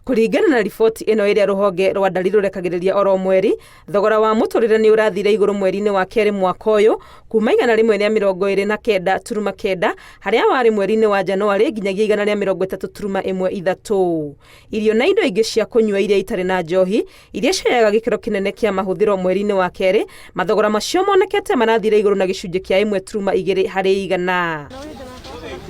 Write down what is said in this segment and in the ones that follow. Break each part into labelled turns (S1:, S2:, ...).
S1: Kuringana na riboti ino iria ruhonge rwa ndari rurekagiriria oro mweri, thogora wa muturire ni urathire iguru mweri-ini wa keri mwaka uyu kuma igana rimwe ria 29.9 haria wari mweri-ini wa Januari nginyagia igana ria 30.13. Irio na indo ingi cia kunyua iria itari na njohi iria cioyaga gikiro kinene kia mahuthiro mweri-ini wa keri, mathogora macio monekete marathire iguru na gicunji kia 1.2 harĩ igana.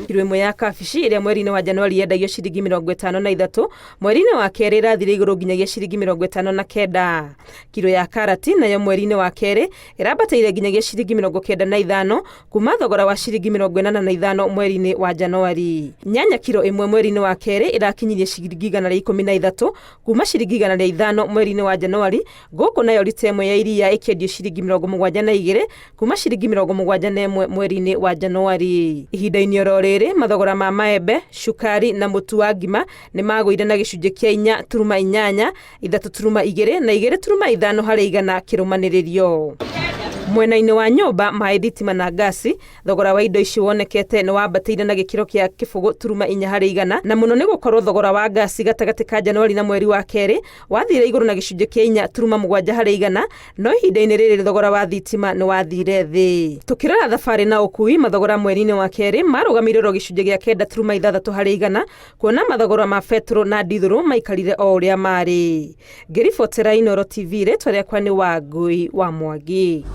S1: Kilo imwe ya kabici iria mweri-ini wa Januari yendagio ciringi 53, mweri-ini wa keri irathire iguru nginyagia ciringi 59. Kilo ya karati nayo mweri-ini wa keri irabateire nginyagia ciringi 95 kuma thogora wa ciringi 85 mweri-ini wa Januari. Nyanya kilo imwe mweri-ini wa keri irakinyirie ciringi 113 kuma ciringi 105 mweri-ini wa Januari, guku nayo lita imwe ya iria ikiendio ciringi 72 kuma ciringi 71 mweri-ini wa Januari. Ihinda-ini rĩrĩ mathogora ma maembe, cukari na mutu wa ngima ni magũire na gĩcunjĩ kĩa 4.8, 3.2 na 2.5 harĩ igana kĩrũmanĩrĩrio. Mwena-inĩ wa nyũmba, maĩ, thitima na gasi, thogora wa indo ici wonekete ni wambatĩire na gĩkĩro kĩa 4.4 harĩ igana, na mũno nĩ gũkorwo thogora wa gasi gatagatĩ ka Januari na mweri wa keri wathire igũrũ na gĩcunjĩ kĩa 4.7 harĩ igana, no ihinda-inĩ rĩrĩ thogora wa thitima ni wathire thĩ. Tukirora thabarĩ na ũkui, mathogora mweri-inĩ wa keri marũgamire ro gĩcunjĩ gĩa 9.6 harĩ igana, kuona mathogora ma petro na dithũrũ maikarire o ũrĩa marĩ. Ngĩribotera Inooro TV, rĩtwa rĩakwa nĩ Wangui wa Mwangi.